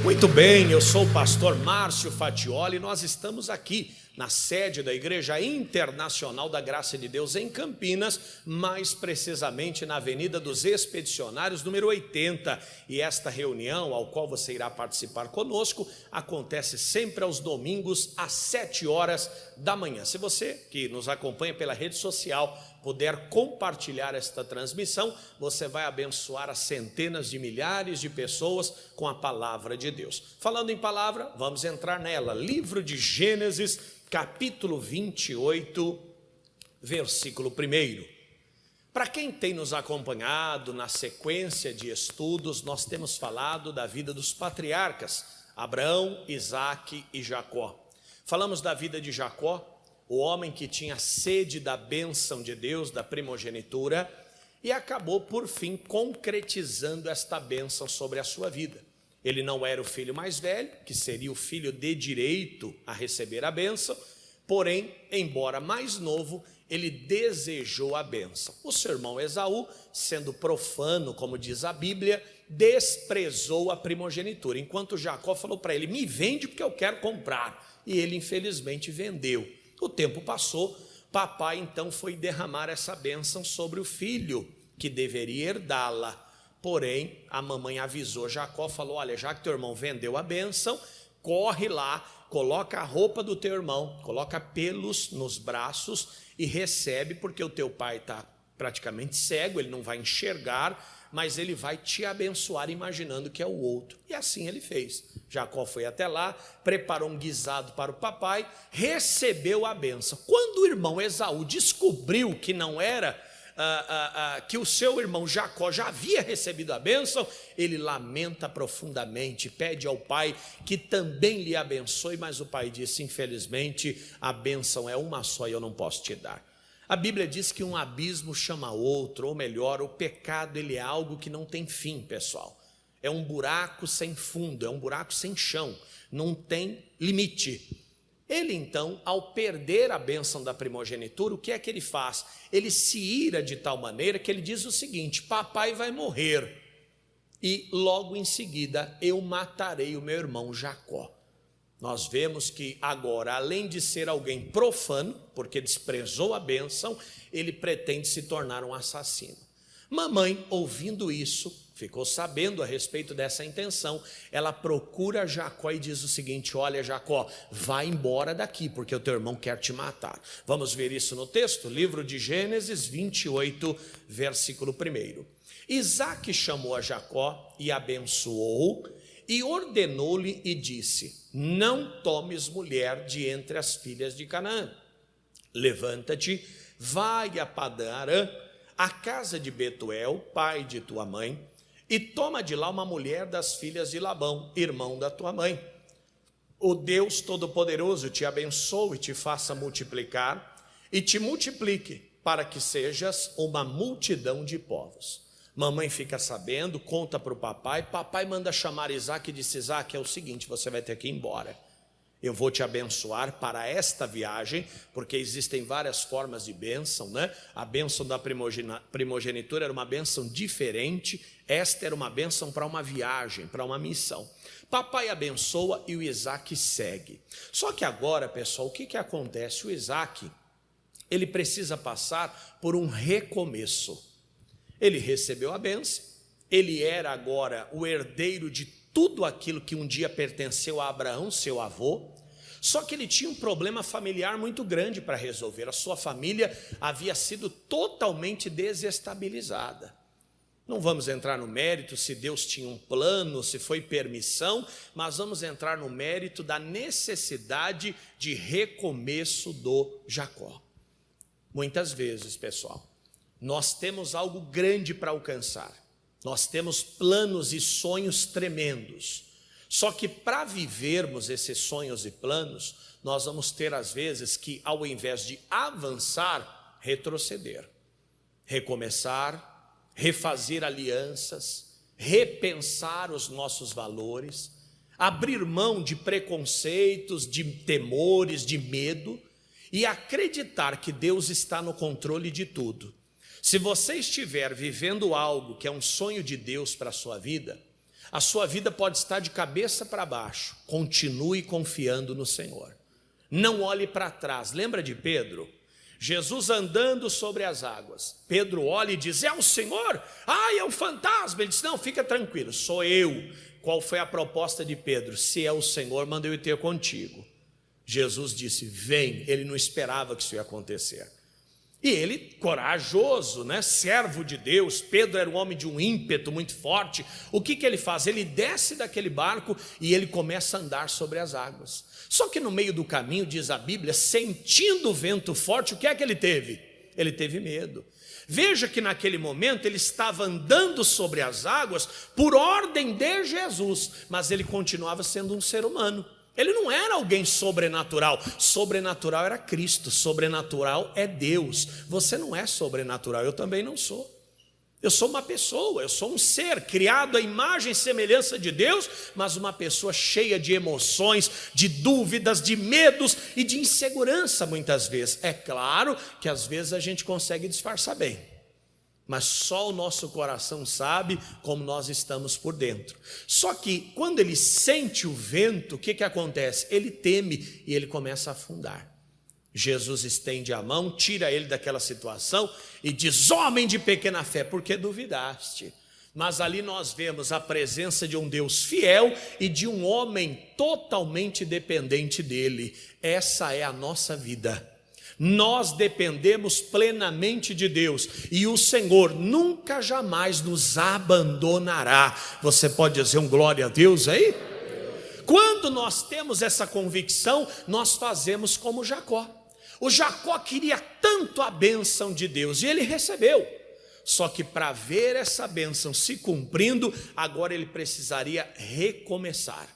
Muito bem, eu sou o pastor Márcio Fatioli e nós estamos aqui na sede da Igreja Internacional da Graça de Deus em Campinas, mais precisamente na Avenida dos Expedicionários, número 80. E esta reunião, ao qual você irá participar conosco, acontece sempre aos domingos às 7 horas da manhã. Se você que nos acompanha pela rede social puder compartilhar esta transmissão, você vai abençoar as centenas de milhares de pessoas com a palavra de Deus. Falando em palavra, vamos entrar nela. Livro de Gênesis, capítulo 28, versículo 1. Para quem tem nos acompanhado na sequência de estudos, nós temos falado da vida dos patriarcas, Abraão, Isaque e Jacó. Falamos da vida de Jacó, o homem que tinha sede da bênção de Deus, da primogenitura, e acabou, por fim, concretizando esta bênção sobre a sua vida. Ele não era o filho mais velho, que seria o filho de direito a receber a bênção, porém, embora mais novo, ele desejou a bênção. O seu irmão Esaú, sendo profano, como diz a Bíblia, desprezou a primogenitura, enquanto Jacó falou para ele: me vende porque eu quero comprar, e ele infelizmente vendeu. O tempo passou, papai então foi derramar essa bênção sobre o filho que deveria herdá-la. Porém, a mamãe avisou Jacó, falou: olha, já que teu irmão vendeu a bênção, corre lá, coloca a roupa do teu irmão, coloca pelos nos braços e recebe, porque o teu pai está praticamente cego, ele não vai enxergar, mas ele vai te abençoar imaginando que é o outro. E assim ele fez. Jacó foi até lá, preparou um guisado para o papai, recebeu a bênção. Quando o irmão Esaú descobriu que não era, que o seu irmão Jacó já havia recebido a bênção, ele lamenta profundamente, pede ao pai que também lhe abençoe, mas o pai disse: infelizmente a bênção é uma só e eu não posso te dar. A Bíblia diz que um abismo chama outro, ou melhor, o pecado ele é algo que não tem fim, pessoal. É um buraco sem fundo, é um buraco sem chão, não tem limite. Ele então, ao perder a bênção da primogenitura, o que é que ele faz? Ele se ira de tal maneira que ele diz o seguinte: papai vai morrer e logo em seguida eu matarei o meu irmão Jacó. Nós vemos que agora, além de ser alguém profano, porque desprezou a bênção, ele pretende se tornar um assassino. Mamãe, ouvindo isso, ficou sabendo a respeito dessa intenção, ela procura Jacó e diz o seguinte: olha, Jacó, vai embora daqui, porque o teu irmão quer te matar. Vamos ver isso no texto, livro de Gênesis 28, versículo 1. Isaque chamou a Jacó e abençoou, e ordenou-lhe e disse: não tomes mulher de entre as filhas de Canaã. Levanta-te, vai a Padã-Arã, a casa de Betuel, pai de tua mãe, e toma de lá uma mulher das filhas de Labão, irmão da tua mãe. O Deus Todo-Poderoso te abençoe e te faça multiplicar, e te multiplique, para que sejas uma multidão de povos. Mamãe fica sabendo, conta para o papai, papai manda chamar Isaque e disse: Isaque, é o seguinte, você vai ter que ir embora. Eu vou te abençoar para esta viagem, porque existem várias formas de bênção, né? A bênção da primogenitura era uma bênção diferente, esta era uma bênção para uma viagem, para uma missão. Papai abençoa e o Isaque segue. Só que agora, pessoal, o que acontece? O Isaque, ele precisa passar por um recomeço. Ele recebeu a bênção, ele era agora o herdeiro de tudo aquilo que um dia pertenceu a Abraão, seu avô, só que ele tinha um problema familiar muito grande para resolver. A sua família havia sido totalmente desestabilizada. Não vamos entrar no mérito se Deus tinha um plano, se foi permissão, mas vamos entrar no mérito da necessidade de recomeço do Jacó. Muitas vezes, pessoal, nós temos algo grande para alcançar, nós temos planos e sonhos tremendos, só que para vivermos esses sonhos e planos, nós vamos ter às vezes que, ao invés de avançar, retroceder, recomeçar, refazer alianças, repensar os nossos valores, abrir mão de preconceitos, de temores, de medo e acreditar que Deus está no controle de tudo. Se você estiver vivendo algo que é um sonho de Deus para a sua vida, A sua vida pode estar de cabeça para baixo. Continue confiando no Senhor. Não olhe para trás. Lembra de Pedro? Jesus andando sobre as águas. Pedro olha e diz: é o Senhor? Ai, é um fantasma. Ele diz: não, fica tranquilo, sou eu. Qual foi a proposta de Pedro? Se é o Senhor, manda eu ir ter contigo. Jesus disse: vem. Ele não esperava que isso ia acontecer. E ele, corajoso, né? Servo de Deus, Pedro era um homem de um ímpeto muito forte. O que ele faz? Ele desce daquele barco e ele começa a andar sobre as águas. Só que no meio do caminho, diz a Bíblia, sentindo o vento forte, o que é que ele teve? Ele teve medo. Veja que naquele momento ele estava andando sobre as águas por ordem de Jesus, mas ele continuava sendo um ser humano. Ele não era alguém sobrenatural. Sobrenatural era Cristo, sobrenatural é Deus. Você não é sobrenatural, eu também não sou. Eu sou uma pessoa, eu sou um ser criado à imagem e semelhança de Deus, mas uma pessoa cheia de emoções, de dúvidas, de medos e de insegurança muitas vezes. É claro que às vezes a gente consegue disfarçar bem, mas só o nosso coração sabe como nós estamos por dentro. Só que quando ele sente o vento, o que acontece? Ele teme e ele começa a afundar. Jesus estende a mão, tira ele daquela situação e diz: homem de pequena fé, por que duvidaste? Mas ali nós vemos a presença de um Deus fiel e de um homem totalmente dependente dele. Essa é a nossa vida. Nós dependemos plenamente de Deus e o Senhor nunca jamais nos abandonará. Você pode dizer um glória a Deus aí? Quando nós temos essa convicção, nós fazemos como Jacó. O Jacó queria tanto a bênção de Deus e ele recebeu. Só que para ver essa bênção se cumprindo, agora ele precisaria recomeçar.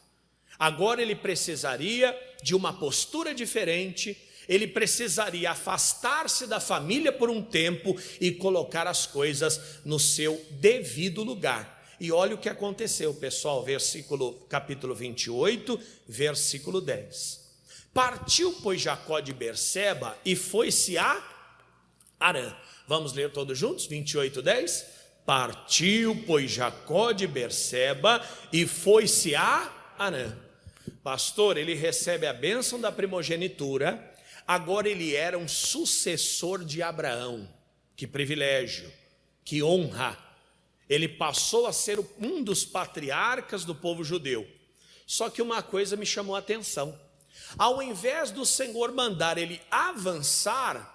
Agora ele precisaria de uma postura diferente. Ele precisaria afastar-se da família por um tempo e colocar as coisas no seu devido lugar. E olha o que aconteceu, pessoal, capítulo 28, versículo 10. Partiu, pois, Jacó de Berseba e foi-se a Harã. Vamos ler todos juntos? 28, 10. Partiu, pois, Jacó de Berseba e foi-se a Harã. Pastor, ele recebe a bênção da primogenitura. Agora ele era um sucessor de Abraão. Que privilégio, que honra. Ele passou a ser um dos patriarcas do povo judeu. Só que uma coisa me chamou a atenção. Ao invés do Senhor mandar ele avançar,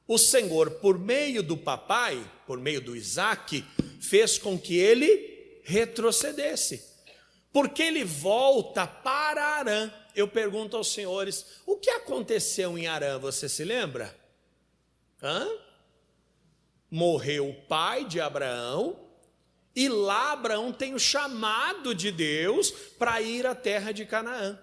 o Senhor, por meio do papai, por meio do Isaque, fez com que ele retrocedesse. Porque ele volta para Harã. Eu pergunto aos senhores, o que aconteceu em Harã, você se lembra? Morreu o pai de Abraão, e lá Abraão tem o chamado de Deus para ir à terra de Canaã.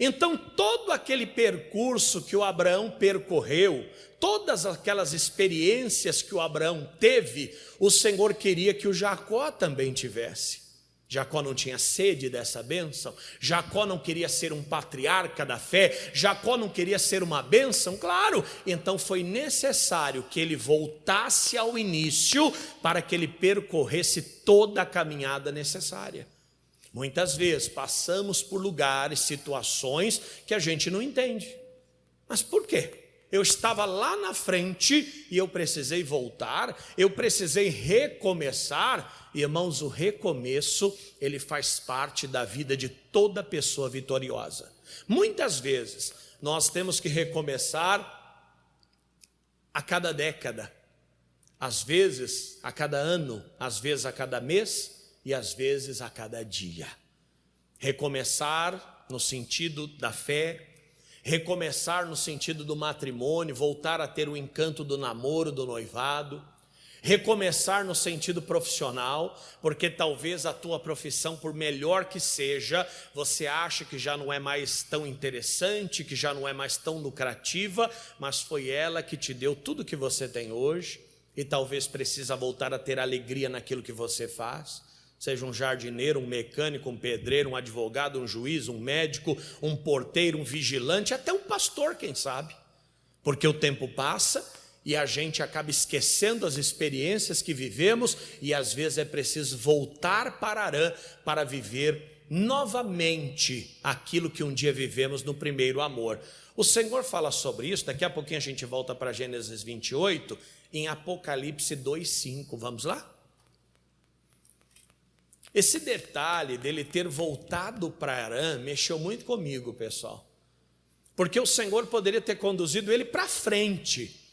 Então todo aquele percurso que o Abraão percorreu, todas aquelas experiências que o Abraão teve, o Senhor queria que o Jacó também tivesse. Jacó não tinha sede dessa bênção, Jacó não queria ser um patriarca da fé, Jacó não queria ser uma bênção, claro. Então foi necessário que ele voltasse ao início para que ele percorresse toda a caminhada necessária. Muitas vezes passamos por lugares, situações que a gente não entende. Mas por quê? Eu estava lá na frente e eu precisei voltar, eu precisei recomeçar. E, irmãos, o recomeço, ele faz parte da vida de toda pessoa vitoriosa. Muitas vezes nós temos que recomeçar a cada década, às vezes a cada ano, às vezes a cada mês e às vezes a cada dia. Recomeçar no sentido da fé, recomeçar no sentido do matrimônio, voltar a ter o encanto do namoro, do noivado. Recomeçar no sentido profissional, porque talvez a tua profissão, por melhor que seja, você acha que já não é mais tão interessante, que já não é mais tão lucrativa, mas foi ela que te deu tudo que você tem hoje, e talvez precisa voltar a ter alegria naquilo que você faz. Seja um jardineiro, um mecânico, um pedreiro, um advogado, um juiz, um médico, um porteiro, um vigilante, até um pastor, quem sabe. Porque o tempo passa e a gente acaba esquecendo as experiências que vivemos, e às vezes é preciso voltar para Harã para viver novamente aquilo que um dia vivemos no primeiro amor. O Senhor fala sobre isso, daqui a pouquinho a gente volta para Gênesis 28, em Apocalipse 2:5, vamos lá? Esse detalhe dele ter voltado para Harã mexeu muito comigo, pessoal, porque o Senhor poderia ter conduzido ele para frente,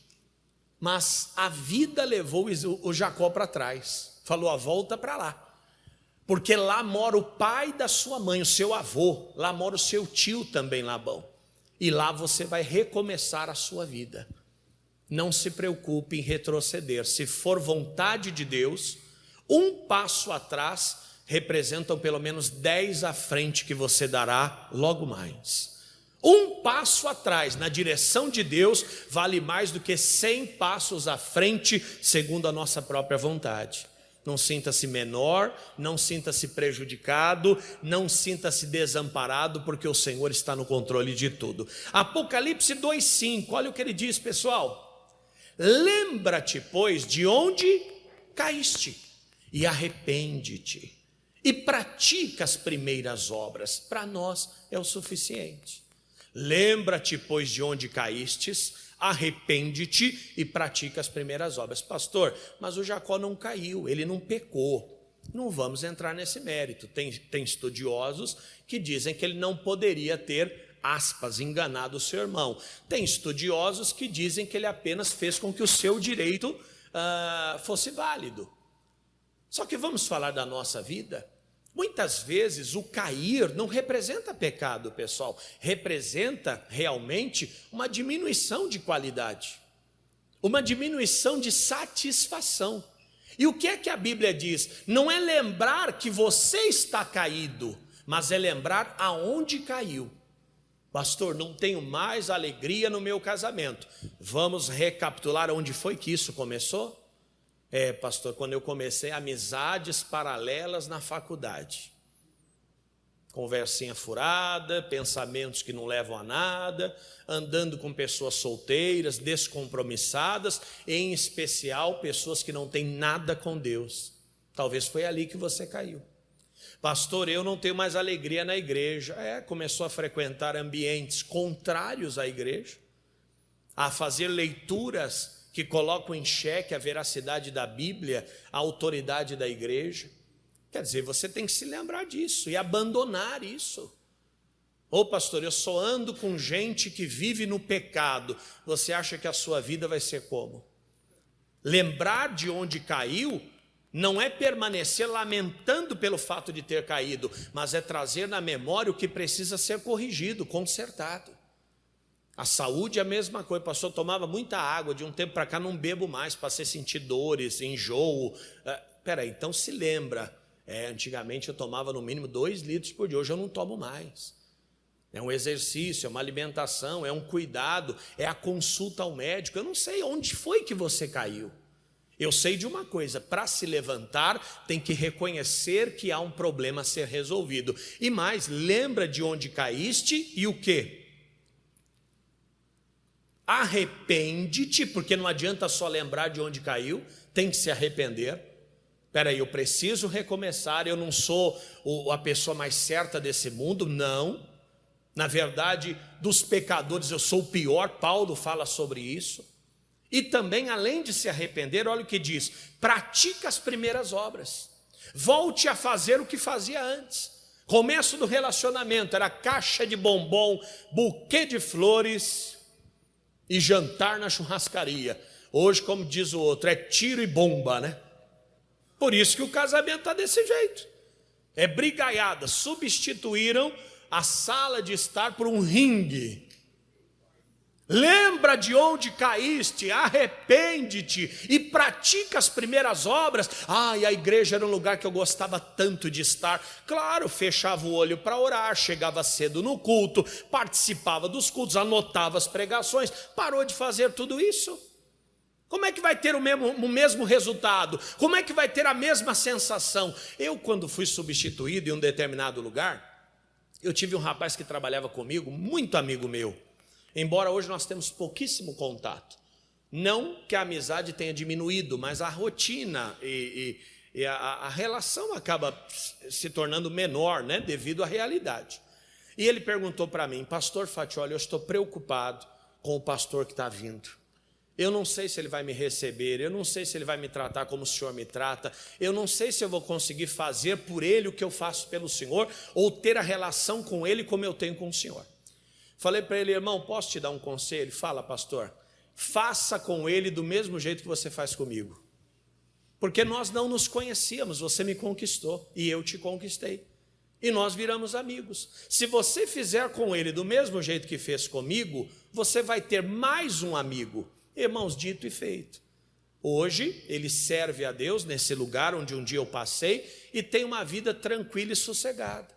mas a vida levou o Jacó para trás, falou: a volta para lá, porque lá mora o pai da sua mãe, o seu avô, lá mora o seu tio também, Labão, e lá você vai recomeçar a sua vida. Não se preocupe em retroceder, se for vontade de Deus, um passo atrás representam pelo menos 10 à frente que você dará logo mais. Um passo atrás na direção de Deus vale mais do que 100 passos à frente, segundo a nossa própria vontade. Não sinta-se menor, não sinta-se prejudicado, não sinta-se desamparado, porque o Senhor está no controle de tudo. Apocalipse 2:5, olha o que ele diz, pessoal: lembra-te, pois, de onde caíste, e arrepende-te, e pratica as primeiras obras. Para nós é o suficiente. Lembra-te, pois, de onde caístes, arrepende-te e pratica as primeiras obras. Pastor, mas o Jacó não caiu, ele não pecou. Não vamos entrar nesse mérito. Tem estudiosos que dizem que ele não poderia ter, aspas, enganado o seu irmão. Tem estudiosos que dizem que ele apenas fez com que o seu direito fosse válido. Só que vamos falar da nossa vida. Muitas vezes o cair não representa pecado, pessoal. Representa realmente uma diminuição de qualidade, uma diminuição de satisfação. E o que é que a Bíblia diz? Não é lembrar que você está caído, mas é lembrar aonde caiu. Pastor, não tenho mais alegria no meu casamento. Vamos recapitular onde foi que isso começou? Pastor, quando eu comecei amizades paralelas na faculdade. Conversinha furada, pensamentos que não levam a nada, andando com pessoas solteiras, descompromissadas, em especial pessoas que não têm nada com Deus. Talvez foi ali que você caiu. Pastor, eu não tenho mais alegria na igreja. Começou a frequentar ambientes contrários à igreja, a fazer leituras que colocam em xeque a veracidade da Bíblia, a autoridade da igreja. Quer dizer, você tem que se lembrar disso e abandonar isso. Pastor, eu só ando com gente que vive no pecado. Você acha que a sua vida vai ser como? Lembrar de onde caiu não é permanecer lamentando pelo fato de ter caído, mas é trazer na memória o que precisa ser corrigido, consertado. A saúde é a mesma coisa. Pastor, tomava muita água, de um tempo para cá não bebo mais, passei a sentir dores, enjoo. Peraí, então se lembra, antigamente eu tomava no mínimo 2 litros por dia, hoje eu não tomo mais. É um exercício, é uma alimentação, é um cuidado, é a consulta ao médico. Eu não sei onde foi que você caiu. Eu sei de uma coisa: para se levantar tem que reconhecer que há um problema a ser resolvido. E mais, lembra de onde caíste e o quê? Arrepende-te, porque não adianta só lembrar de onde caiu, tem que se arrepender. Peraí, eu preciso recomeçar, eu não sou a pessoa mais certa desse mundo, não. Na verdade, dos pecadores eu sou o pior, Paulo fala sobre isso. E também, além de se arrepender, olha o que diz: pratica as primeiras obras, volte a fazer o que fazia antes. Começo do relacionamento era caixa de bombom, buquê de flores e jantar na churrascaria. Hoje, como diz o outro, é tiro e bomba, né? Por isso que o casamento está desse jeito. É brigaiada. Substituíram a sala de estar por um ringue. Lembra de onde caíste, arrepende-te e pratica as primeiras obras. E a igreja era um lugar que eu gostava tanto de estar. Claro, fechava o olho para orar, chegava cedo no culto, participava dos cultos, anotava as pregações. Parou de fazer tudo isso? Como é que vai ter o mesmo resultado? Como é que vai ter a mesma sensação? Eu, quando fui substituído em um determinado lugar, eu tive um rapaz que trabalhava comigo, muito amigo meu. Embora hoje nós temos pouquíssimo contato. Não que a amizade tenha diminuído, mas a rotina e a relação acaba se tornando menor, né, devido à realidade. E ele perguntou para mim: pastor Fatioli, eu estou preocupado com o pastor que está vindo. Eu não sei se ele vai me receber, eu não sei se ele vai me tratar como o Senhor me trata, eu não sei se eu vou conseguir fazer por ele o que eu faço pelo Senhor, ou ter a relação com ele como eu tenho com o Senhor. Falei para ele: irmão, posso te dar um conselho? Fala, pastor. Faça com ele do mesmo jeito que você faz comigo. Porque nós não nos conhecíamos, você me conquistou e eu te conquistei. E nós viramos amigos. Se você fizer com ele do mesmo jeito que fez comigo, você vai ter mais um amigo. Irmãos, dito e feito. Hoje ele serve a Deus nesse lugar onde um dia eu passei e tem uma vida tranquila e sossegada.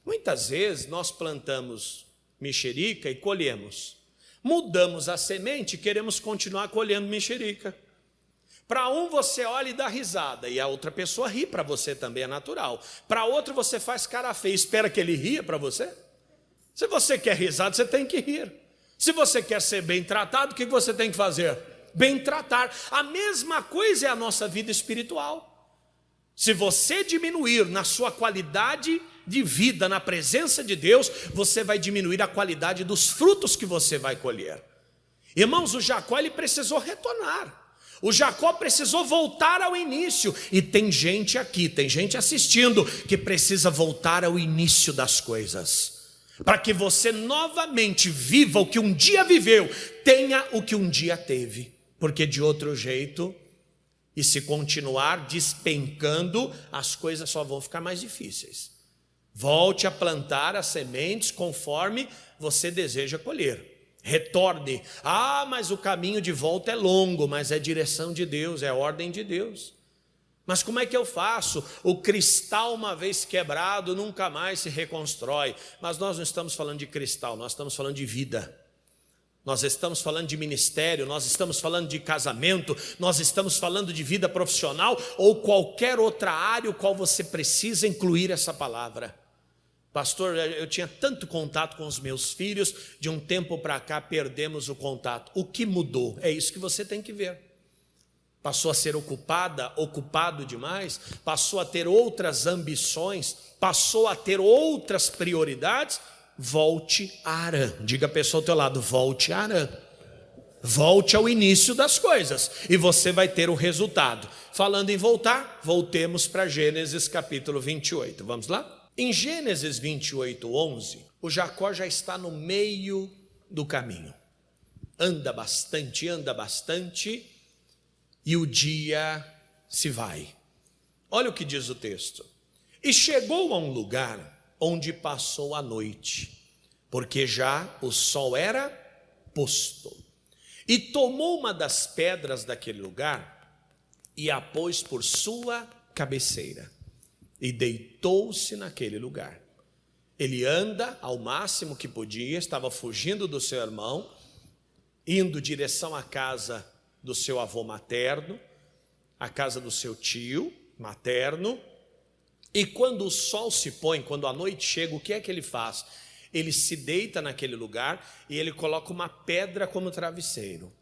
Muitas vezes nós plantamos mexerica e colhemos. Mudamos a semente e queremos continuar colhendo mexerica. Para um você olha e dá risada, e a outra pessoa ri para você também, é natural. Para outro você faz cara feia, espera que ele ria para você. Se você quer risada, você tem que rir. Se você quer ser bem tratado, o que você tem que fazer? Bem tratar. A mesma coisa é a nossa vida espiritual. Se você diminuir na sua qualidade de vida, na presença de Deus, você vai diminuir a qualidade dos frutos que você vai colher. Irmãos, o Jacó ele precisou retornar. O Jacó precisou voltar ao início. E tem gente aqui, tem gente assistindo, que precisa voltar ao início das coisas. Para que você novamente viva o que um dia viveu, tenha o que um dia teve. Porque de outro jeito, e se continuar despencando, as coisas só vão ficar mais difíceis. Volte a plantar as sementes conforme você deseja colher. Retorne. Ah, mas o caminho de volta é longo, mas é direção de Deus, é ordem de Deus. Mas como é que eu faço? O cristal, uma vez quebrado, nunca mais se reconstrói. Mas nós não estamos falando de cristal, nós estamos falando de vida. Nós estamos falando de ministério, nós estamos falando de casamento, nós estamos falando de vida profissional ou qualquer outra área, o qual você precisa incluir essa palavra. Pastor, eu tinha tanto contato com os meus filhos, de um tempo para cá perdemos o contato. O que mudou? É isso que você tem que ver. Passou a ser ocupado demais, passou a ter outras ambições, passou a ter outras prioridades. Volte a Harã. Diga a pessoa ao teu lado: volte a Harã. Volte ao início das coisas e você vai ter o resultado. Falando em voltar, voltemos para Gênesis capítulo 28. Vamos lá? Em Gênesis 28, 11, o Jacó já está no meio do caminho. Anda bastante, e o dia se vai. Olha o que diz o texto. E chegou a um lugar onde passou a noite, porque já o sol era posto. E tomou uma das pedras daquele lugar e a pôs por sua cabeceira. E deitou-se naquele lugar. Ele anda ao máximo que podia, estava fugindo do seu irmão, indo em direção à casa do seu avô materno, à casa do seu tio materno. E quando o sol se põe, quando a noite chega, o que é que ele faz? Ele se deita naquele lugar e ele coloca uma pedra como travesseiro.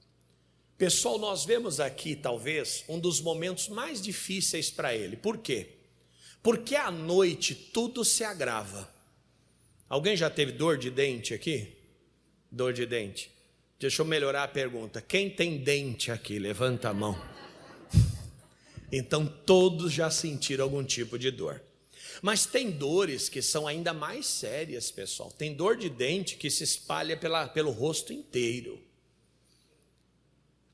Pessoal, nós vemos aqui talvez um dos momentos mais difíceis para ele. Por quê? Porque à noite tudo se agrava. Alguém já teve dor de dente aqui? Dor de dente. Deixa eu melhorar a pergunta. Quem tem dente aqui? Levanta a mão. Então todos já sentiram algum tipo de dor. Mas tem dores que são ainda mais sérias, pessoal. Tem dor de dente que se espalha pelo rosto inteiro.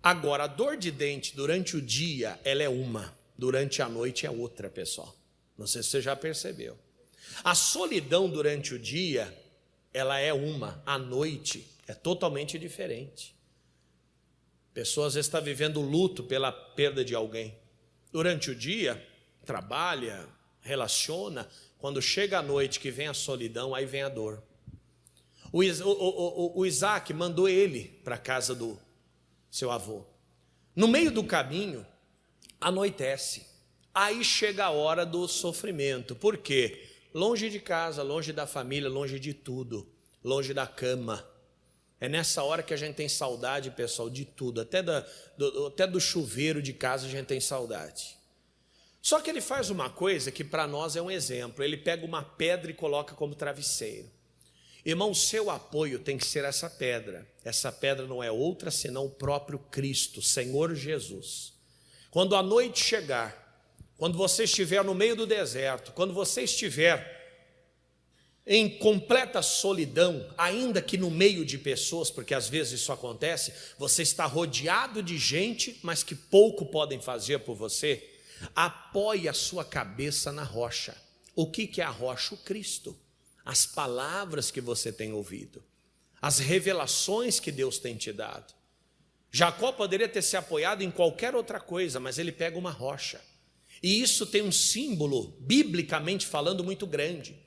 Agora, a dor de dente durante o dia, ela é uma. Durante a noite é outra, pessoal. Não sei se você já percebeu. A solidão durante o dia, ela é uma. À noite é totalmente diferente. A pessoa às vezes está vivendo luto pela perda de alguém. Durante o dia, trabalha, relaciona. Quando chega a noite que vem a solidão, aí vem a dor. O Isaac mandou ele para a casa do seu avô. No meio do caminho, anoitece. Aí chega a hora do sofrimento. Por quê? Longe de casa, longe da família, longe de tudo. Longe da cama. É nessa hora que a gente tem saudade, pessoal, de tudo, até do chuveiro de casa a gente tem saudade. Só que ele faz uma coisa que para nós é um exemplo, ele pega uma pedra e coloca como travesseiro. Irmão, o seu apoio tem que ser essa pedra não é outra senão o próprio Cristo, Senhor Jesus. Quando a noite chegar, quando você estiver no meio do deserto, quando você estiver em completa solidão, ainda que no meio de pessoas, porque às vezes isso acontece, você está rodeado de gente, mas que pouco podem fazer por você, apoie a sua cabeça na rocha. O que é a rocha? O Cristo. As palavras que você tem ouvido, as revelações que Deus tem te dado. Jacó poderia ter se apoiado em qualquer outra coisa, mas ele pega uma rocha. E isso tem um símbolo, biblicamente falando, muito grande.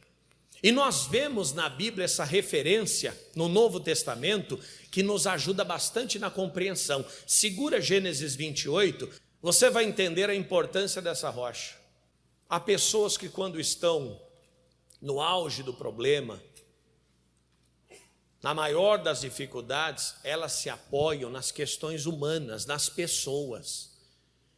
E nós vemos na Bíblia essa referência no Novo Testamento que nos ajuda bastante na compreensão. Segura Gênesis 28, você vai entender a importância dessa rocha. Há pessoas que quando estão no auge do problema, na maior das dificuldades, elas se apoiam nas questões humanas, nas pessoas.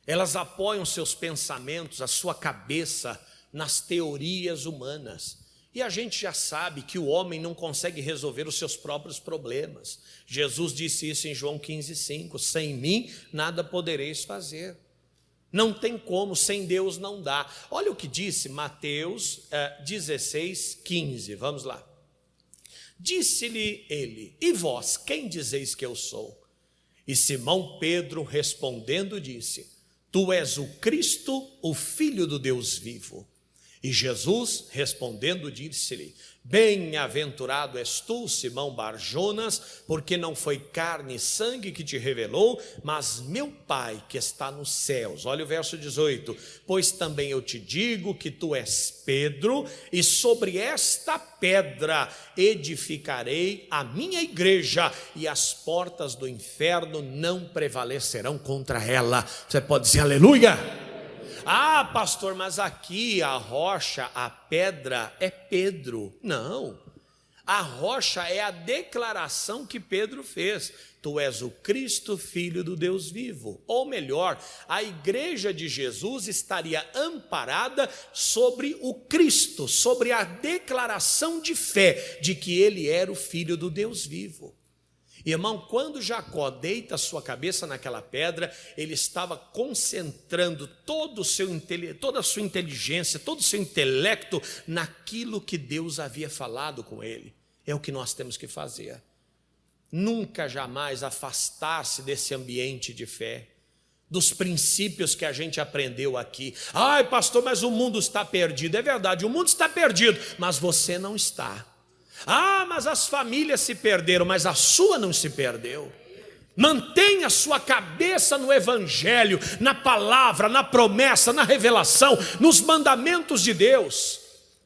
Elas apoiam seus pensamentos, a sua cabeça nas teorias humanas. E a gente já sabe que o homem não consegue resolver os seus próprios problemas. Jesus disse isso em João 15,5: sem mim nada podereis fazer. Não tem como, sem Deus não dá. Olha o que disse Mateus 16:15, vamos lá. Disse-lhe ele: e vós, quem dizeis que eu sou? E Simão Pedro respondendo disse: tu és o Cristo, o Filho do Deus vivo. E Jesus respondendo disse-lhe: bem-aventurado és tu, Simão Bar-Jonas, porque não foi carne e sangue que te revelou, mas meu Pai que está nos céus. Olha o verso 18: pois também eu te digo que tu és Pedro, e sobre esta pedra edificarei a minha igreja, e as portas do inferno não prevalecerão contra ela. Você pode dizer aleluia? Ah, pastor, mas aqui a rocha, a pedra é Pedro. Não, a rocha é a declaração que Pedro fez: tu és o Cristo, Filho do Deus vivo. Ou melhor, a igreja de Jesus estaria amparada sobre o Cristo, sobre a declaração de fé de que ele era o Filho do Deus vivo. Irmão, quando Jacó deita a sua cabeça naquela pedra, ele estava concentrando toda a sua inteligência, todo o seu intelecto naquilo que Deus havia falado com ele. É o que nós temos que fazer. Nunca, jamais afastar-se desse ambiente de fé, dos princípios que a gente aprendeu aqui. Ai, pastor, mas o mundo está perdido. É verdade, o mundo está perdido, mas você não está. Ah, mas as famílias se perderam, mas a sua não se perdeu. Mantenha a sua cabeça no evangelho, na palavra, na promessa, na revelação, nos mandamentos de Deus.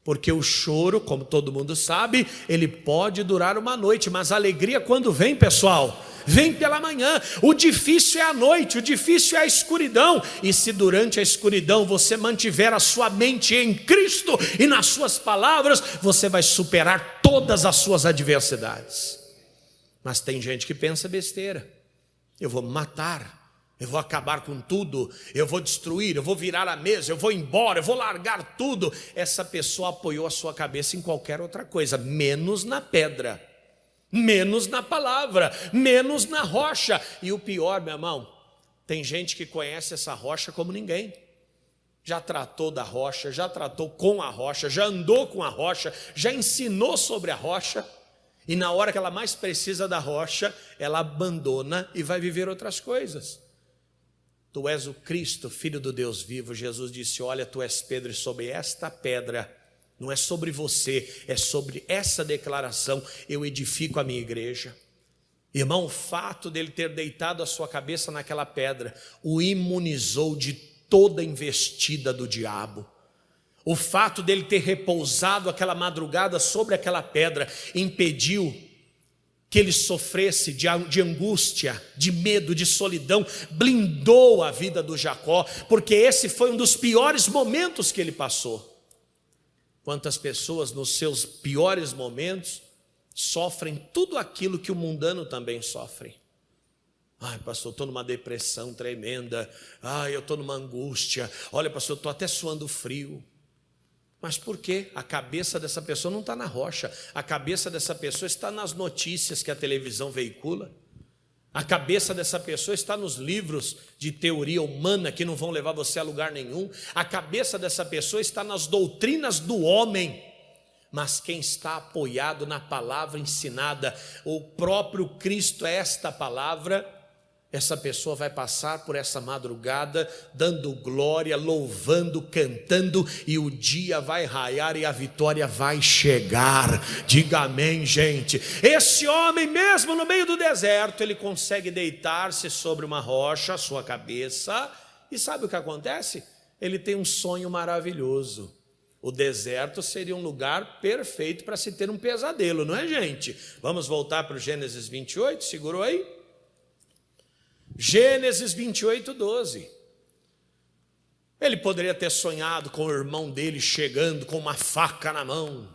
Porque o choro, como todo mundo sabe, ele pode durar uma noite, mas a alegria quando vem, pessoal, vem pela manhã. O difícil é a noite, o difícil é a escuridão. E se durante a escuridão você mantiver a sua mente em Cristo e nas suas palavras, você vai superar todas as suas adversidades. Mas tem gente que pensa besteira: eu vou me matar, eu vou acabar com tudo, eu vou destruir, eu vou virar a mesa, eu vou embora, eu vou largar tudo. Essa pessoa apoiou a sua cabeça em qualquer outra coisa, menos na pedra, menos na palavra, menos na rocha. E o pior, meu irmão, tem gente que conhece essa rocha como ninguém. Já tratou da rocha, já tratou com a rocha, já andou com a rocha, já ensinou sobre a rocha, e na hora que ela mais precisa da rocha, ela abandona e vai viver outras coisas. Tu és o Cristo, Filho do Deus vivo. Jesus disse: olha, tu és Pedro, e sobre esta pedra, não é sobre você, é sobre essa declaração, eu edifico a minha igreja. Irmão, o fato dele ter deitado a sua cabeça naquela pedra o imunizou de toda investida do diabo. O fato dele ter repousado aquela madrugada sobre aquela pedra impediu que ele sofresse de angústia, de medo, de solidão. Blindou a vida do Jacó, porque esse foi um dos piores momentos que ele passou. Quantas pessoas nos seus piores momentos sofrem tudo aquilo que o mundano também sofre. Ai, pastor, eu estou numa depressão tremenda. Ai, eu estou numa angústia. Olha, pastor, eu estou até suando frio. Mas por quê? A cabeça dessa pessoa não está na rocha. A cabeça dessa pessoa está nas notícias que a televisão veicula. A cabeça dessa pessoa está nos livros de teoria humana que não vão levar você a lugar nenhum. A cabeça dessa pessoa está nas doutrinas do homem. Mas quem está apoiado na palavra ensinada, o próprio Cristo é esta palavra, essa pessoa vai passar por essa madrugada dando glória, louvando, cantando, e o dia vai raiar e a vitória vai chegar. Diga amém, gente. Esse homem, mesmo no meio do deserto, ele consegue deitar-se sobre uma rocha, a sua cabeça, e sabe o que acontece? Ele tem um sonho maravilhoso. O deserto seria um lugar perfeito para se ter um pesadelo, não é, gente? Vamos voltar para o Gênesis 28, segurou aí? Gênesis 28, 12. Ele poderia ter sonhado com o irmão dele chegando com uma faca na mão.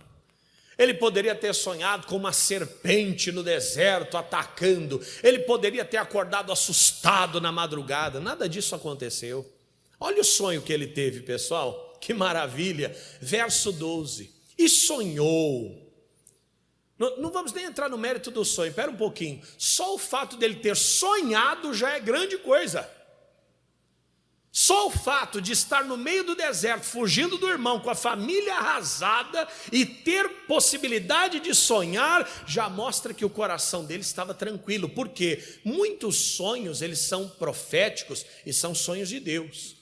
Ele poderia ter sonhado com uma serpente no deserto atacando. Ele poderia ter acordado assustado na madrugada. Nada disso aconteceu. Olha o sonho que ele teve, pessoal. Que maravilha. Verso 12. E sonhou. Não vamos nem entrar no mérito do sonho, espera um pouquinho. Só o fato dele ter sonhado já é grande coisa. Só o fato de estar no meio do deserto, fugindo do irmão, com a família arrasada, e ter possibilidade de sonhar, já mostra que o coração dele estava tranquilo. Porque muitos sonhos, eles são proféticos e são sonhos de Deus.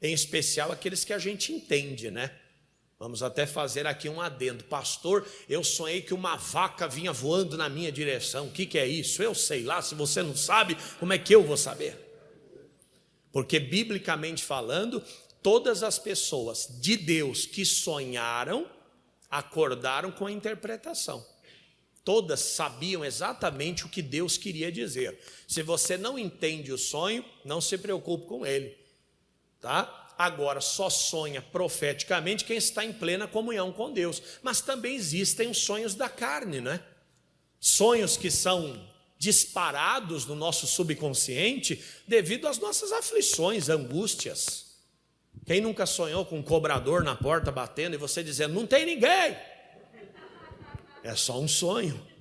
Em especial aqueles que a gente entende, né? Vamos até fazer aqui um adendo. Pastor, eu sonhei que uma vaca vinha voando na minha direção. O que é isso? Eu sei lá, se você não sabe, como é que eu vou saber? Porque, biblicamente falando, todas as pessoas de Deus que sonharam, acordaram com a interpretação. Todas sabiam exatamente o que Deus queria dizer. Se você não entende o sonho, não se preocupe com ele, tá? Agora, só sonha profeticamente quem está em plena comunhão com Deus. Mas também existem os sonhos da carne, né? Sonhos que são disparados no nosso subconsciente devido às nossas aflições, angústias. Quem nunca sonhou com um cobrador na porta batendo e você dizendo, não tem ninguém? É só um sonho.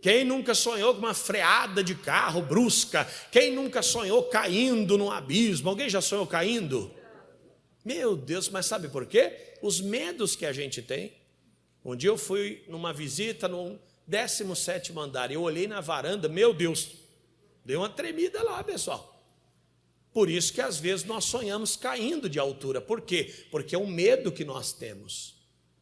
Quem nunca sonhou com uma freada de carro brusca? Quem nunca sonhou caindo num abismo? Alguém já sonhou caindo? Meu Deus, mas sabe por quê? Os medos que a gente tem. Um dia eu fui numa visita no 17º andar e eu olhei na varanda, meu Deus, deu uma tremida lá, pessoal. Por isso que às vezes nós sonhamos caindo de altura. Por quê? Porque é o medo que nós temos,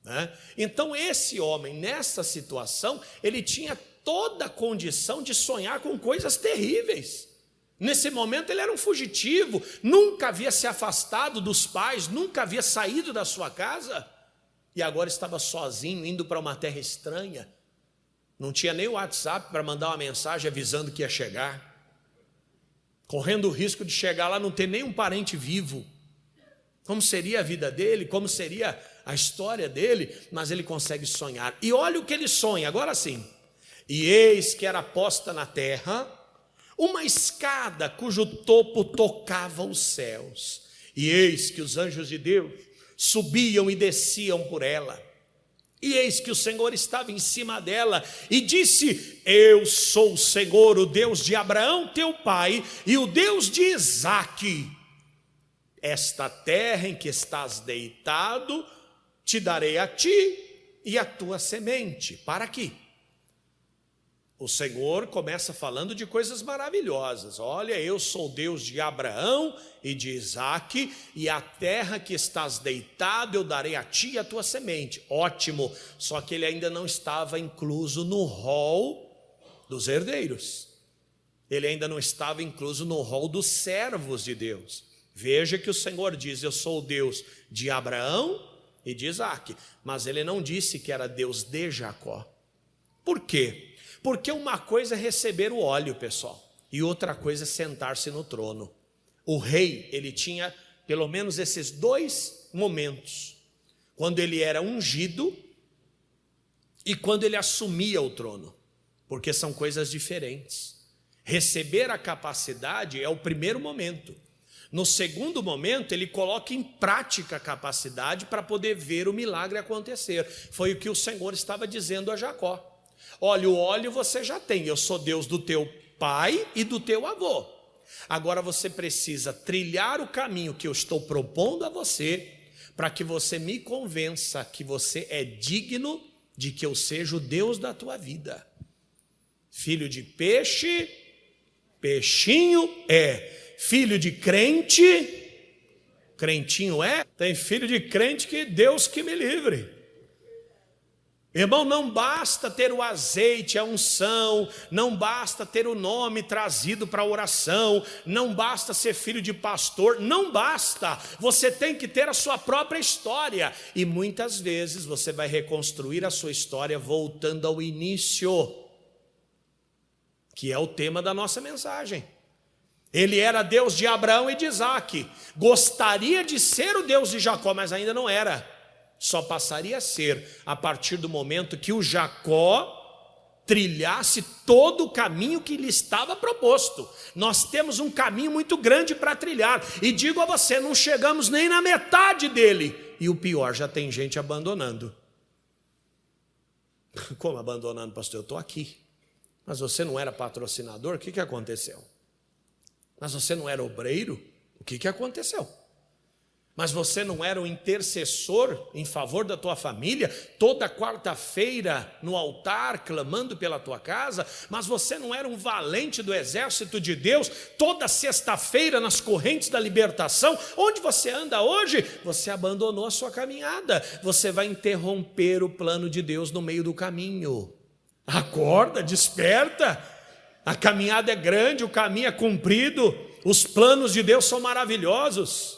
né? Então esse homem, nessa situação, ele tinha toda a condição de sonhar com coisas terríveis. Nesse momento ele era um fugitivo, nunca havia se afastado dos pais, nunca havia saído da sua casa, e agora estava sozinho, indo para uma terra estranha. Não tinha nem o WhatsApp para mandar uma mensagem avisando que ia chegar, correndo o risco de chegar lá, não ter nenhum parente vivo. Como seria a vida dele, como seria a história dele, mas ele consegue sonhar. E olha o que ele sonha, agora sim. E eis que era posta na terra uma escada cujo topo tocava os céus. E eis que os anjos de Deus subiam e desciam por ela. E eis que o Senhor estava em cima dela e disse, eu sou o Senhor, o Deus de Abraão teu pai e o Deus de Isaque. Esta terra em que estás deitado, te darei a ti e a tua semente. Para aqui. O Senhor começa falando de coisas maravilhosas. Olha, eu sou Deus de Abraão e de Isaque, e a terra que estás deitado eu darei a ti e a tua semente. Ótimo, só que ele ainda não estava incluso no rol dos herdeiros. Ele ainda não estava incluso no rol dos servos de Deus. Veja que o Senhor diz, eu sou o Deus de Abraão e de Isaque, mas ele não disse que era Deus de Jacó. Por quê? Porque uma coisa é receber o óleo, pessoal, e outra coisa é sentar-se no trono. O rei, ele tinha pelo menos esses dois momentos. Quando ele era ungido e quando ele assumia o trono, porque são coisas diferentes. Receber a capacidade é o primeiro momento. No segundo momento, ele coloca em prática a capacidade para poder ver o milagre acontecer. Foi o que o Senhor estava dizendo a Jacó. Olha, o óleo você já tem, eu sou Deus do teu pai e do teu avô. Agora você precisa trilhar o caminho que eu estou propondo a você, para que você me convença que você é digno de que eu seja o Deus da tua vida. Filho de peixe, peixinho é. Filho de crente, crentinho é. Tem filho de crente que Deus que me livre. Irmão, não basta ter o azeite, a unção, não basta ter o nome trazido para a oração, não basta ser filho de pastor, não basta. Você tem que ter a sua própria história. E muitas vezes você vai reconstruir a sua história voltando ao início, que é o tema da nossa mensagem. Ele era Deus de Abraão e de Isaque, gostaria de ser o Deus de Jacó, mas ainda não era. Só passaria a ser a partir do momento que o Jacó trilhasse todo o caminho que lhe estava proposto. Nós temos um caminho muito grande para trilhar, e digo a você, não chegamos nem na metade dele, e o pior, já tem gente abandonando. Como abandonando, pastor? Eu estou aqui, mas você não era patrocinador, o que aconteceu? Mas você não era obreiro? O que aconteceu? Mas você não era um intercessor em favor da tua família, toda quarta-feira no altar, clamando pela tua casa? Mas você não era um valente do exército de Deus, toda sexta-feira nas correntes da libertação? Onde você anda hoje? Você abandonou a sua caminhada. Você vai interromper o plano de Deus no meio do caminho. Acorda, desperta. A caminhada é grande, o caminho é comprido, os planos de Deus são maravilhosos.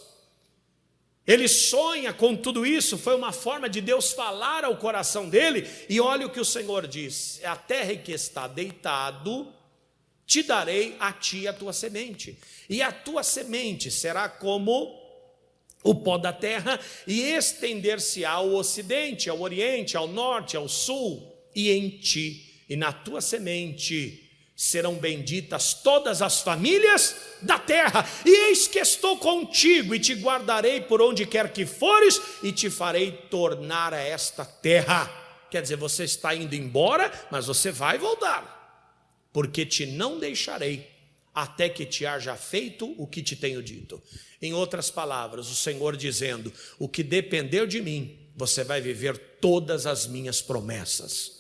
Ele sonha com tudo isso, foi uma forma de Deus falar ao coração dele, e olha o que o Senhor diz: a terra em que está deitado, te darei a ti a tua semente, e a tua semente será como o pó da terra, e estender-se-á ao ocidente, ao oriente, ao norte, ao sul, e em ti, e na tua semente, serão benditas todas as famílias da terra. E eis que estou contigo, e te guardarei por onde quer que fores, e te farei tornar a esta terra. Quer dizer, você está indo embora, mas você vai voltar, porque te não deixarei, até que te haja feito o que te tenho dito. Em outras palavras, o Senhor dizendo: o que dependeu de mim, você vai viver todas as minhas promessas.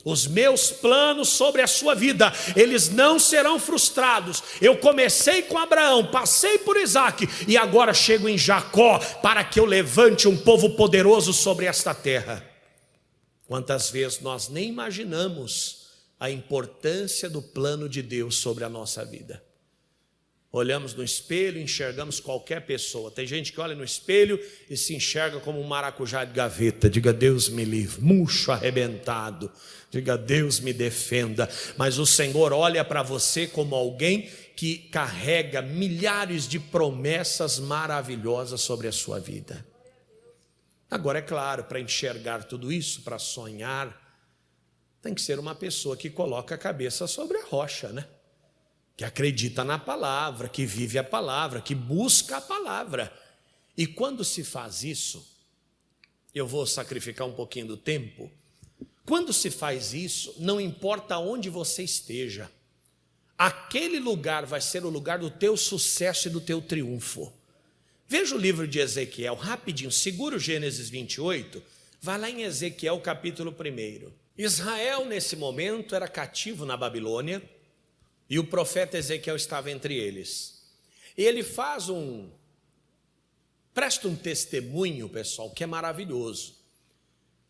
Os meus planos sobre a sua vida, eles não serão frustrados. Eu comecei com Abraão, passei por Isaque, e agora chego em Jacó, para que eu levante um povo poderoso sobre esta terra. Quantas vezes nós nem imaginamos a importância do plano de Deus sobre a nossa vida. Olhamos no espelho e enxergamos qualquer pessoa. Tem gente que olha no espelho e se enxerga como um maracujá de gaveta. Diga: Deus me livre, murcho, arrebentado. Diga: Deus me defenda. Mas o Senhor olha para você como alguém que carrega milhares de promessas maravilhosas sobre a sua vida. Agora, é claro, para enxergar tudo isso, para sonhar, tem que ser uma pessoa que coloca a cabeça sobre a rocha, né? Que acredita na palavra, que vive a palavra, que busca a palavra. E quando se faz isso, eu vou sacrificar um pouquinho do tempo. Quando se faz isso, não importa onde você esteja, aquele lugar vai ser o lugar do teu sucesso e do teu triunfo. Veja o livro de Ezequiel, rapidinho, segura o Gênesis 28, vai lá em Ezequiel capítulo 1. Israel nesse momento era cativo na Babilônia, e o profeta Ezequiel estava entre eles. E ele presta um testemunho, pessoal, que é maravilhoso.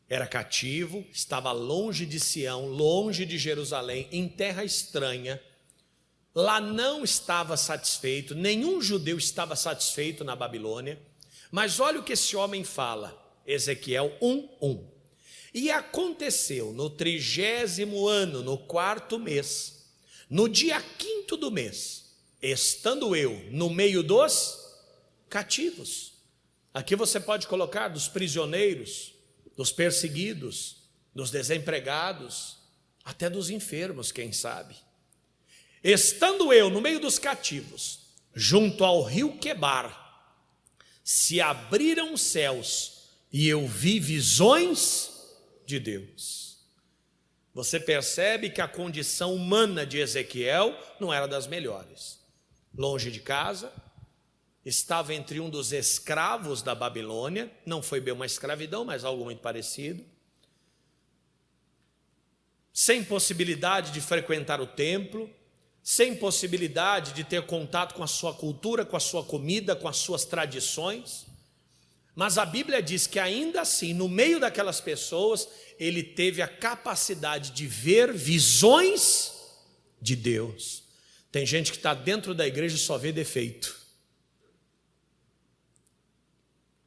Era cativo, estava longe de Sião, longe de Jerusalém, em terra estranha. Lá não estava satisfeito, nenhum judeu estava satisfeito na Babilônia. Mas olha o que esse homem fala, Ezequiel 1:1. E aconteceu no 30º ano, no 4º mês, no dia 5º do mês, estando eu no meio dos cativos. Aqui você pode colocar dos prisioneiros, dos perseguidos, dos desempregados, até dos enfermos, quem sabe. Estando eu no meio dos cativos, junto ao rio Quebar, se abriram os céus e eu vi visões de Deus. Você percebe que a condição humana de Ezequiel não era das melhores. Longe de casa, estava entre um dos escravos da Babilônia, não foi bem uma escravidão, mas algo muito parecido. Sem possibilidade de frequentar o templo, sem possibilidade de ter contato com a sua cultura, com a sua comida, com as suas tradições. Mas a Bíblia diz que ainda assim, no meio daquelas pessoas, ele teve a capacidade de ver visões de Deus. Tem gente que está dentro da igreja e só vê defeito.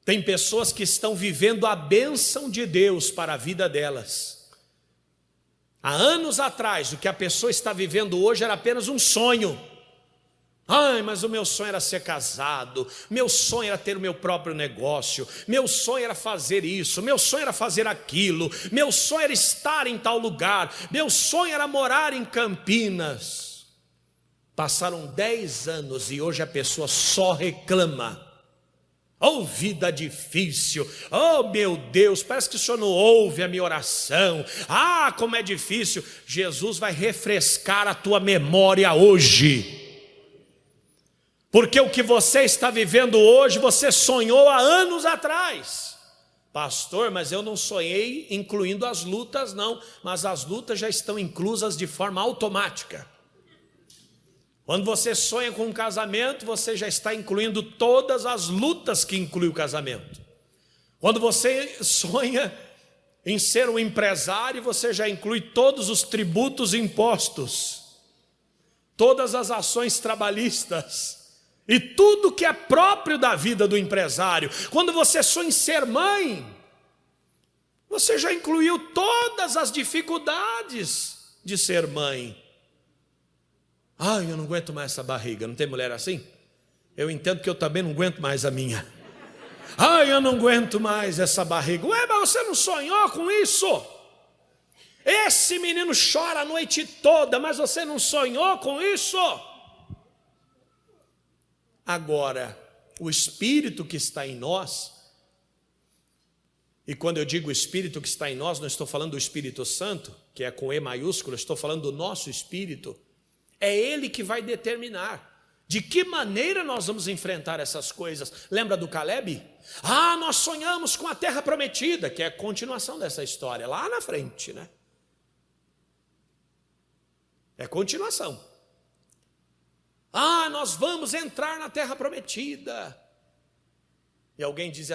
Tem pessoas que estão vivendo a bênção de Deus para a vida delas. Há anos atrás, o que a pessoa está vivendo hoje era apenas um sonho. Ai, mas o meu sonho era ser casado, meu sonho era ter o meu próprio negócio, meu sonho era fazer isso, meu sonho era fazer aquilo, meu sonho era estar em tal lugar, meu sonho era morar em Campinas. Passaram 10 anos e hoje a pessoa só reclama. Oh, vida difícil, oh meu Deus, parece que o Senhor não ouve a minha oração, ah, como é difícil. Jesus vai refrescar a tua memória hoje, porque o que você está vivendo hoje, você sonhou há anos atrás. Pastor, mas eu não sonhei incluindo as lutas não, mas as lutas já estão inclusas de forma automática. Quando você sonha com um casamento, você já está incluindo todas as lutas que inclui o casamento. Quando você sonha em ser um empresário, você já inclui todos os tributos e impostos, todas as ações trabalhistas e tudo que é próprio da vida do empresário. Quando você sonha em ser mãe, você já incluiu todas as dificuldades de ser mãe. Ai, eu não aguento mais essa barriga. Não tem mulher assim? Eu entendo que eu também não aguento mais a minha. Ai, eu não aguento mais essa barriga. Ué, mas você não sonhou com isso? Esse menino chora a noite toda, mas você não sonhou com isso? Agora, o Espírito que está em nós, e quando eu digo o Espírito que está em nós, não estou falando do Espírito Santo, que é com E maiúsculo, estou falando do nosso Espírito. É Ele que vai determinar de que maneira nós vamos enfrentar essas coisas. Lembra do Caleb? Ah, nós sonhamos com a terra prometida, que é a continuação dessa história, lá na frente, né? É continuação. Ah, nós vamos entrar na terra prometida. E alguém disse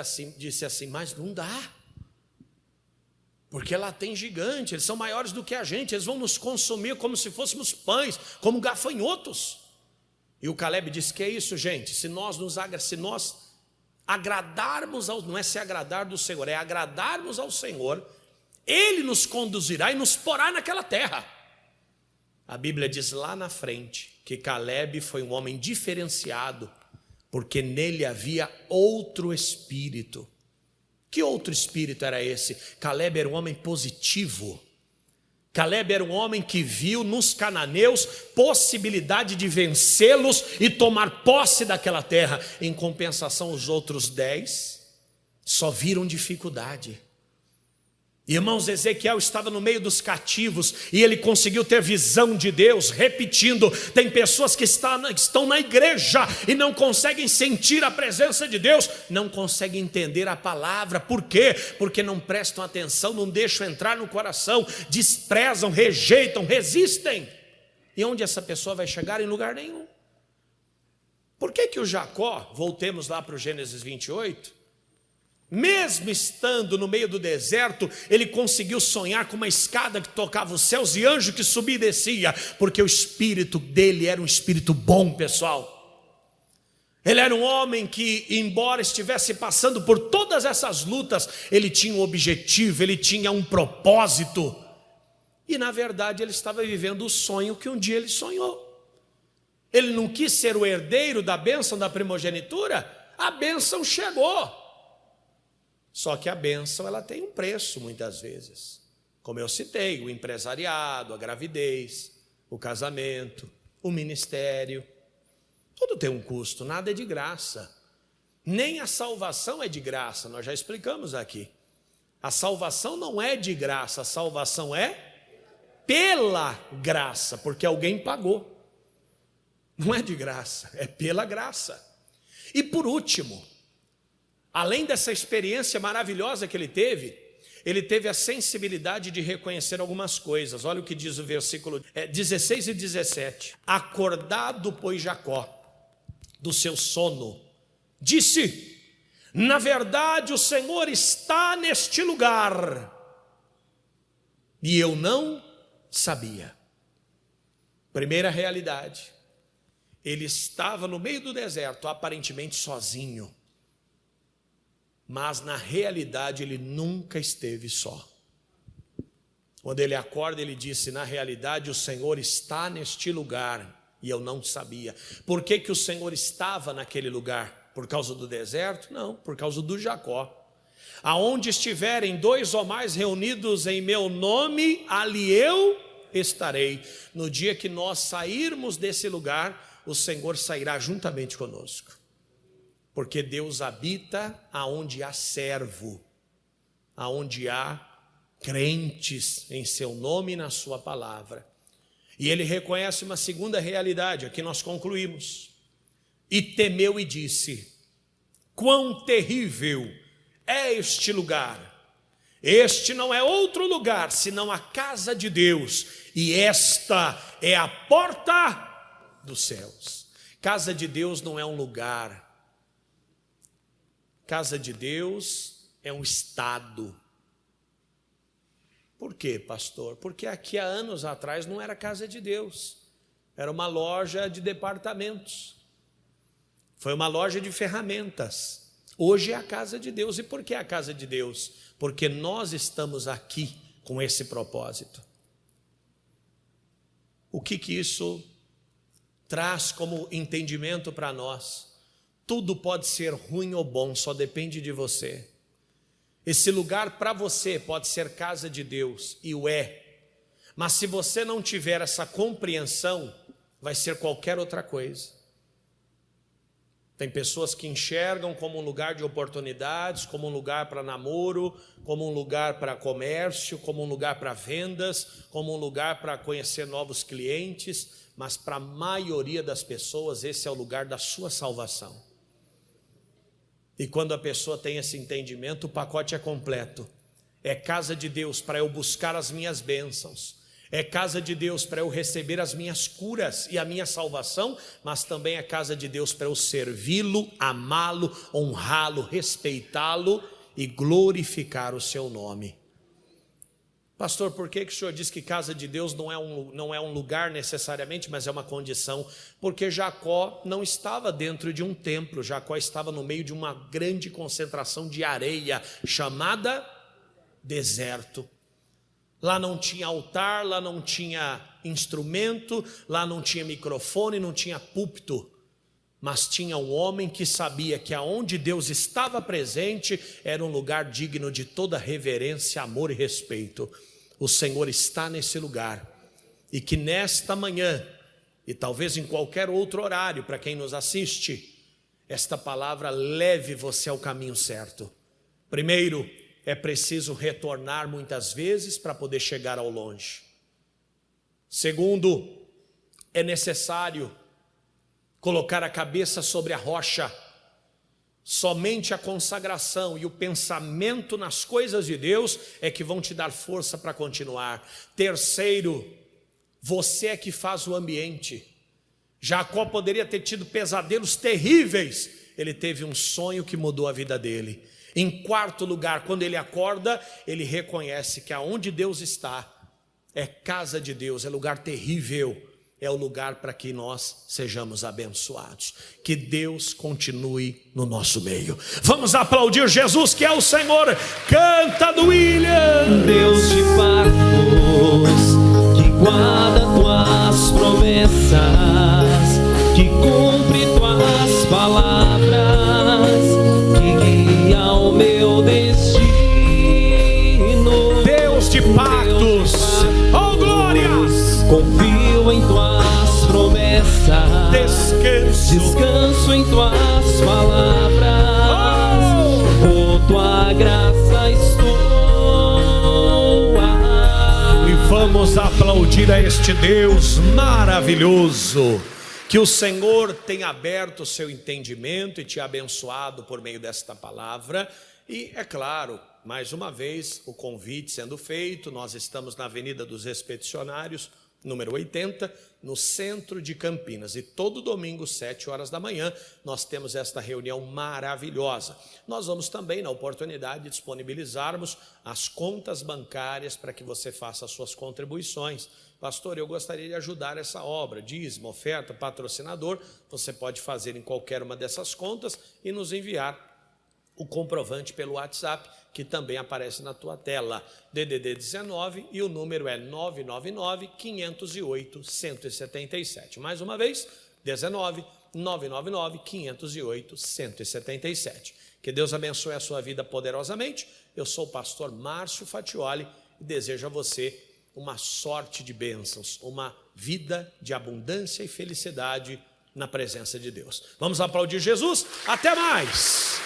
assim, mas não dá. Porque lá tem gigante, eles são maiores do que a gente, eles vão nos consumir como se fôssemos pães, como gafanhotos. E o Caleb disse, que é isso, gente? Se nós agradarmos não é se agradar do Senhor, é agradarmos ao Senhor, Ele nos conduzirá e nos porá naquela terra. A Bíblia diz lá na frente que Caleb foi um homem diferenciado, porque nele havia outro espírito. Que outro espírito era esse? Caleb era um homem positivo. Caleb era um homem que viu nos cananeus possibilidade de vencê-los e tomar posse daquela terra. Em compensação, os outros 10 só viram dificuldade. Irmãos, Ezequiel estava no meio dos cativos e ele conseguiu ter visão de Deus. Repetindo, tem pessoas que estão na igreja e não conseguem sentir a presença de Deus, não conseguem entender a palavra. Por quê? Porque não prestam atenção, não deixam entrar no coração, desprezam, rejeitam, resistem. E onde essa pessoa vai chegar? Em lugar nenhum. Por que o Jacó, voltemos lá para o Gênesis 28, mesmo estando no meio do deserto, ele conseguiu sonhar com uma escada que tocava os céus e anjo que subia e descia, porque o espírito dele era um espírito bom, pessoal. Ele era um homem que, embora estivesse passando por todas essas lutas, ele tinha um objetivo, ele tinha um propósito. E na verdade ele estava vivendo o sonho que um dia ele sonhou. Ele não quis ser o herdeiro da bênção da primogenitura, a bênção chegou. Só que a bênção, ela tem um preço muitas vezes. como eu citei, o empresariado, a gravidez, o casamento, o ministério. Tudo tem um custo, nada é de graça. Nem a salvação é de graça, nós já explicamos aqui. A salvação não é de graça, a salvação é pela graça, porque alguém pagou. Não é de graça, é pela graça. E por último, além dessa experiência maravilhosa que ele teve a sensibilidade de reconhecer algumas coisas. Olha o que diz o versículo 16 e 17. Acordado, pois, Jacó do seu sono, disse: na verdade o Senhor está neste lugar, e eu não sabia. Primeira realidade, ele estava no meio do deserto, aparentemente sozinho, mas na realidade ele nunca esteve só. Quando ele acorda, ele disse: na realidade o Senhor está neste lugar, e eu não sabia. Por que que o Senhor estava naquele lugar? Por causa do deserto? Não, por causa do Jacó. Aonde estiverem dois ou mais reunidos em meu nome, ali eu estarei. No dia que nós sairmos desse lugar, o Senhor sairá juntamente conosco. Porque Deus habita aonde há servo, aonde há crentes em seu nome e na sua palavra. E ele reconhece uma segunda realidade, aqui nós concluímos. E temeu e disse: quão terrível é este lugar! Este não é outro lugar, senão a casa de Deus, e esta é a porta dos céus. Casa de Deus não é um lugar. Casa de Deus é um estado. Por quê, pastor? Porque aqui há anos atrás não era casa de Deus, era uma loja de departamentos, foi uma loja de ferramentas. Hoje é a casa de Deus. E por que a casa de Deus? Porque nós estamos aqui com esse propósito. O que isso traz como entendimento para nós? Tudo pode ser ruim ou bom, só depende de você. Esse lugar para você pode ser casa de Deus, e o é. Mas se você não tiver essa compreensão, vai ser qualquer outra coisa. Tem pessoas que enxergam como um lugar de oportunidades, como um lugar para namoro, como um lugar para comércio, como um lugar para vendas, como um lugar para conhecer novos clientes, mas para a maioria das pessoas esse é o lugar da sua salvação. E quando a pessoa tem esse entendimento, o pacote é completo. É casa de Deus para eu buscar as minhas bênçãos. É casa de Deus para eu receber as minhas curas e a minha salvação, mas também é casa de Deus para eu servi-lo, amá-lo, honrá-lo, respeitá-lo e glorificar o seu nome. Pastor, por que o senhor diz que casa de Deus não é um lugar necessariamente, mas é uma condição? Porque Jacó não estava dentro de um templo, Jacó estava no meio de uma grande concentração de areia, chamada deserto. Lá não tinha altar, lá não tinha instrumento, lá não tinha microfone, não tinha púlpito. Mas tinha um homem que sabia que aonde Deus estava presente era um lugar digno de toda reverência, amor e respeito. O Senhor está nesse lugar. E que nesta manhã, e talvez em qualquer outro horário para quem nos assiste, esta palavra leve você ao caminho certo. Primeiro, é preciso retornar muitas vezes para poder chegar ao longe. Segundo, é necessário colocar a cabeça sobre a rocha. Somente a consagração e o pensamento nas coisas de Deus é que vão te dar força para continuar. Terceiro, você é que faz o ambiente. Jacó poderia ter tido pesadelos terríveis, ele teve um sonho que mudou a vida dele. Em quarto lugar, quando ele acorda, ele reconhece que aonde Deus está é casa de Deus, é lugar terrível, é o lugar para que nós sejamos abençoados. Que Deus continue no nosso meio. Vamos aplaudir Jesus, que é o Senhor. Canta do William. Deus de pactos, que guarda tuas promessas, que cumpre tuas palavras, que guia o meu destino. Deus de pactos, Vamos aplaudir a este Deus maravilhoso. Que o Senhor tenha aberto o seu entendimento e te abençoado por meio desta palavra. E é claro, mais uma vez, o convite sendo feito, nós estamos na Avenida dos Expedicionários, número 80, no centro de Campinas. E todo domingo, 7 horas da manhã, nós temos esta reunião maravilhosa. Nós vamos também, na oportunidade, disponibilizarmos as contas bancárias para que você faça as suas contribuições. Pastor, eu gostaria de ajudar essa obra, dízimo, oferta, patrocinador. Você pode fazer em qualquer uma dessas contas e nos enviar o comprovante pelo WhatsApp, que também aparece na tua tela, DDD 19, e o número é 999-508-177. Mais uma vez, 19-999-508-177. Que Deus abençoe a sua vida poderosamente. Eu sou o pastor Márcio Fatioli e desejo a você uma sorte de bênçãos, uma vida de abundância e felicidade na presença de Deus. Vamos aplaudir Jesus. Até mais!